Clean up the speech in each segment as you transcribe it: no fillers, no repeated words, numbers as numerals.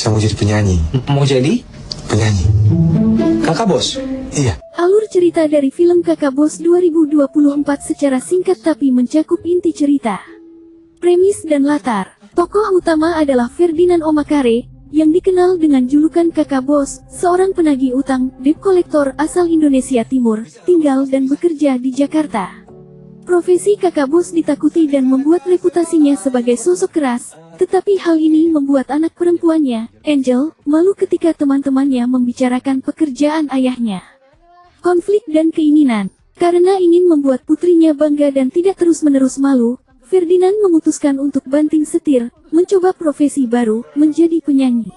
saya mau jadi penyanyi. Mau jadi? Penyanyi. Kakak bos? Iya. Alur cerita dari film Kakak Bos 2024 secara singkat tapi mencakup inti cerita. Premis dan latar. Tokoh utama adalah Ferdinand Omakare, yang dikenal dengan julukan Kakak Bos, seorang penagih utang, debt collector asal Indonesia Timur, tinggal dan bekerja di Jakarta. Profesi Kakak Bos ditakuti dan membuat reputasinya sebagai sosok keras, tetapi hal ini membuat anak perempuannya, Angel, malu ketika teman-temannya membicarakan pekerjaan ayahnya. Konflik dan keinginan. Karena ingin membuat putrinya bangga dan tidak terus-menerus malu, Ferdinand memutuskan untuk banting setir, mencoba profesi baru, menjadi penyanyi.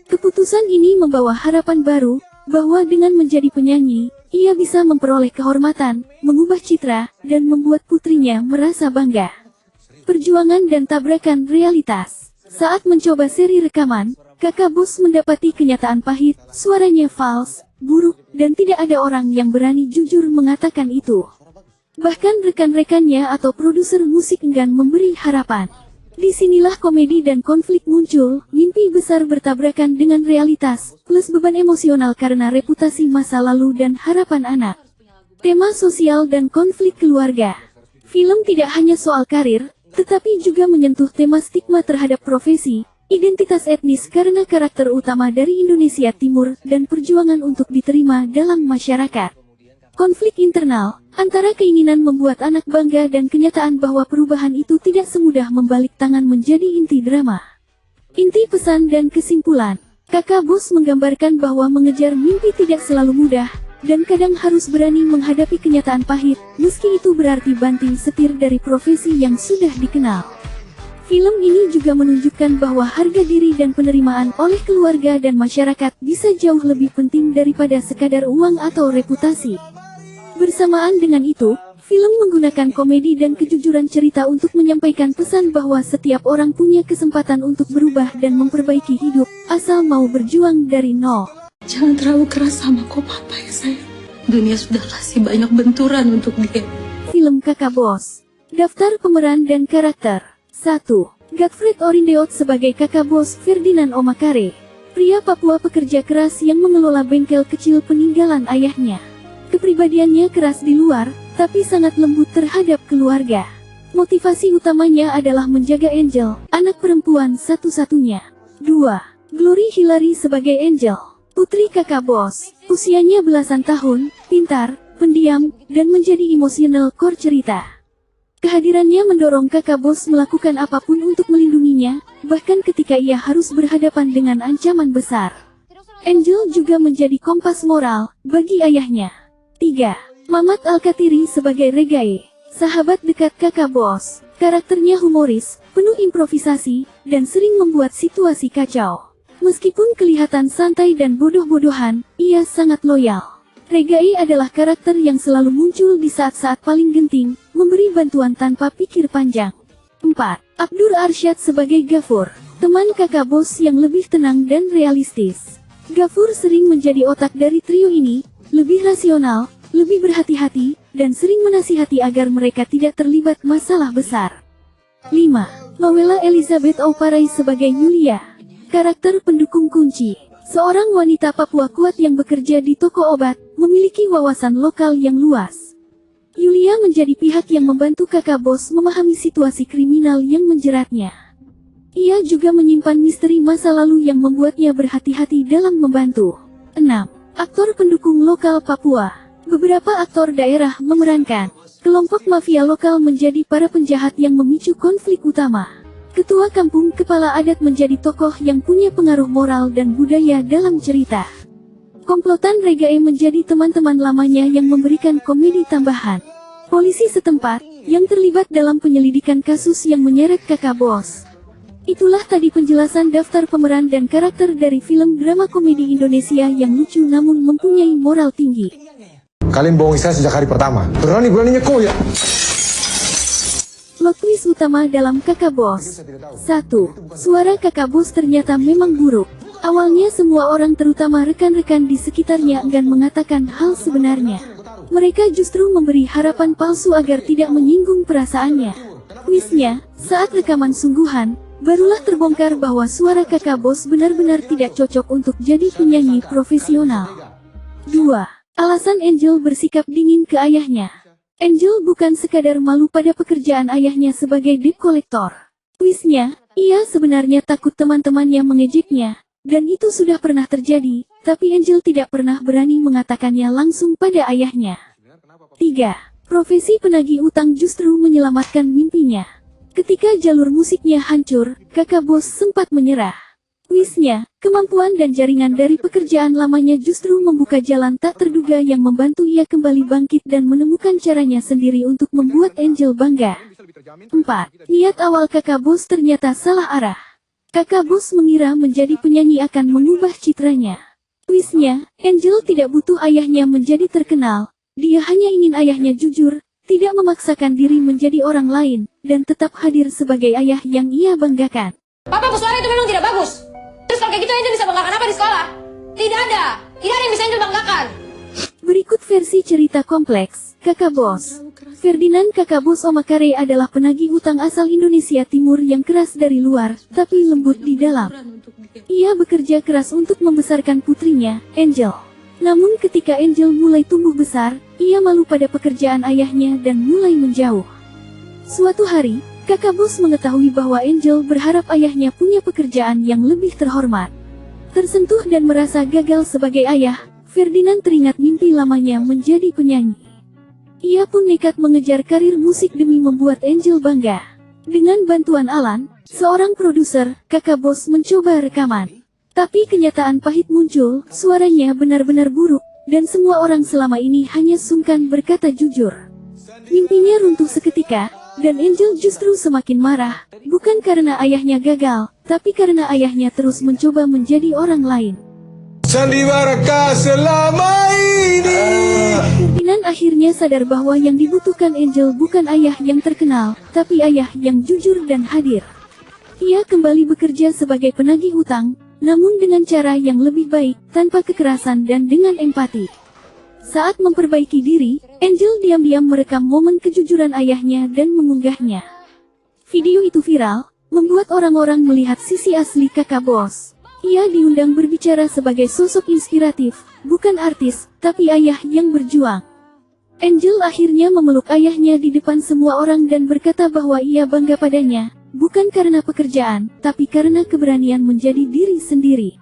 Keputusan ini membawa harapan baru, bahwa dengan menjadi penyanyi, ia bisa memperoleh kehormatan, mengubah citra, dan membuat putrinya merasa bangga. Perjuangan dan tabrakan realitas. Saat mencoba seri rekaman, Kakak Bos mendapati kenyataan pahit, suaranya fals, buruk, dan tidak ada orang yang berani jujur mengatakan itu. Bahkan rekan-rekannya atau produser musik enggan memberi harapan. Disinilah komedi dan konflik muncul, mimpi besar bertabrakan dengan realitas, plus beban emosional karena reputasi masa lalu dan harapan anak. Tema sosial dan konflik keluarga. Film tidak hanya soal karir, tetapi juga menyentuh tema stigma terhadap profesi, identitas etnis karena karakter utama dari Indonesia Timur, dan perjuangan untuk diterima dalam masyarakat. Konflik internal, antara keinginan membuat anak bangga dan kenyataan bahwa perubahan itu tidak semudah membalik tangan menjadi inti drama. Inti pesan dan kesimpulan. Kakak Bos menggambarkan bahwa mengejar mimpi tidak selalu mudah, dan kadang harus berani menghadapi kenyataan pahit, meski itu berarti banting setir dari profesi yang sudah dikenal. Film ini juga menunjukkan bahwa harga diri dan penerimaan oleh keluarga dan masyarakat bisa jauh lebih penting daripada sekadar uang atau reputasi. Bersamaan dengan itu, film menggunakan komedi dan kejujuran cerita untuk menyampaikan pesan bahwa setiap orang punya kesempatan untuk berubah dan memperbaiki hidup, asal mau berjuang dari nol. Jangan terlalu keras sama kok papa ya sayang. Dunia sudah kasih banyak benturan untuk dia. Film Kakak Bos. Daftar pemeran dan karakter. 1. Godfred Orindeot sebagai Kakak Bos Ferdinand Omakare. Pria Papua pekerja keras yang mengelola bengkel kecil peninggalan ayahnya. Kepribadiannya keras di luar, tapi sangat lembut terhadap keluarga. Motivasi utamanya adalah menjaga Angel, anak perempuan satu-satunya. 2. Glory Hillary sebagai Angel. Putri Kakak Bos, usianya belasan tahun, pintar, pendiam, dan menjadi emosional core cerita. Kehadirannya mendorong Kakak Bos melakukan apapun untuk melindunginya, bahkan ketika ia harus berhadapan dengan ancaman besar. Angel juga menjadi kompas moral bagi ayahnya. 3. Mamat Alkatiri sebagai Regae, sahabat dekat Kakak Bos. Karakternya humoris, penuh improvisasi, dan sering membuat situasi kacau. Meskipun kelihatan santai dan bodoh-bodohan, ia sangat loyal. Regae adalah karakter yang selalu muncul di saat-saat paling genting, memberi bantuan tanpa pikir panjang. 4. Abdur Arsyad sebagai Gafur, teman Kakak Bos yang lebih tenang dan realistis. Gafur sering menjadi otak dari trio ini, lebih rasional, lebih berhati-hati, dan sering menasihati agar mereka tidak terlibat masalah besar. 5. Lowella Elizabeth Auparai sebagai Yulia, karakter pendukung kunci. Seorang wanita Papua kuat yang bekerja di toko obat, memiliki wawasan lokal yang luas. Yulia menjadi pihak yang membantu Kakak Bos memahami situasi kriminal yang menjeratnya. Ia juga menyimpan misteri masa lalu yang membuatnya berhati-hati dalam membantu. 6. Aktor pendukung lokal Papua. Beberapa aktor daerah memerankan. Kelompok mafia lokal menjadi para penjahat yang memicu konflik utama. Ketua kampung kepala adat menjadi tokoh yang punya pengaruh moral dan budaya dalam cerita. Komplotan Regae menjadi teman-teman lamanya yang memberikan komedi tambahan. Polisi setempat, yang terlibat dalam penyelidikan kasus yang menyeret Kakak Bos. Itulah tadi penjelasan daftar pemeran dan karakter dari film drama komedi Indonesia yang lucu namun mempunyai moral tinggi. Kalian bohongi saya sejak hari pertama. Berani-beraninya kau ya. Plot twist utama dalam Kakak Bos. 1. Suara Kakak Bos ternyata memang buruk. Awalnya semua orang terutama rekan-rekan di sekitarnya enggan mengatakan hal sebenarnya. Mereka justru memberi harapan palsu agar tidak menyinggung perasaannya. Twistnya, saat rekaman sungguhan, barulah terbongkar bahwa suara kakak bos benar-benar tidak cocok untuk jadi penyanyi profesional. 2. Alasan Angel bersikap dingin ke ayahnya. Angel bukan sekadar malu pada pekerjaan ayahnya sebagai debt collector. Twistnya, ia sebenarnya takut teman-temannya mengejeknya, dan itu sudah pernah terjadi, tapi Angel tidak pernah berani mengatakannya langsung pada ayahnya. 3. Profesi penagih utang justru menyelamatkan mimpinya. Ketika jalur musiknya hancur, kakak bos sempat menyerah. Twistnya, kemampuan dan jaringan dari pekerjaan lamanya justru membuka jalan tak terduga yang membantu ia kembali bangkit dan menemukan caranya sendiri untuk membuat Angel bangga. 4. Niat awal kakak bos ternyata salah arah. Kakak bos mengira menjadi penyanyi akan mengubah citranya. Twistnya, Angel tidak butuh ayahnya menjadi terkenal. Dia hanya ingin ayahnya jujur, tidak memaksakan diri menjadi orang lain, dan tetap hadir sebagai ayah yang ia banggakan. Papa bersuara itu memang tidak bagus. Terus kalau kayak gitu Angel bisa banggakan apa di sekolah? Tidak ada yang bisa Angel banggakan. Berikut versi cerita kompleks, Kakak Bos. Ferdinand Kakak Bos Omakare adalah penagih utang asal Indonesia Timur yang keras dari luar, tapi lembut di dalam. Ia bekerja keras untuk membesarkan putrinya, Angel. Namun ketika Angel mulai tumbuh besar, ia malu pada pekerjaan ayahnya dan mulai menjauh. Suatu hari, kakak bos mengetahui bahwa Angel berharap ayahnya punya pekerjaan yang lebih terhormat. Tersentuh dan merasa gagal sebagai ayah, Ferdinand teringat mimpi lamanya menjadi penyanyi. Ia pun nekat mengejar karir musik demi membuat Angel bangga. Dengan bantuan Alan, seorang produser, kakak bos mencoba rekaman. Tapi kenyataan pahit muncul, suaranya benar-benar buruk, dan semua orang selama ini hanya sungkan berkata jujur. Mimpinya runtuh seketika, dan Angel justru semakin marah, bukan karena ayahnya gagal, tapi karena ayahnya terus mencoba menjadi orang lain. Sandiwara selama ini. Ferdinand akhirnya sadar bahwa yang dibutuhkan Angel bukan ayah yang terkenal, tapi ayah yang jujur dan hadir. Ia kembali bekerja sebagai penagih utang, namun dengan cara yang lebih baik, tanpa kekerasan dan dengan empati. Saat memperbaiki diri, Angel diam-diam merekam momen kejujuran ayahnya dan mengunggahnya. Video itu viral, membuat orang-orang melihat sisi asli kakak bos. Ia diundang berbicara sebagai sosok inspiratif, bukan artis, tapi ayah yang berjuang. Angel akhirnya memeluk ayahnya di depan semua orang dan berkata bahwa ia bangga padanya, bukan karena pekerjaan, tapi karena keberanian menjadi diri sendiri.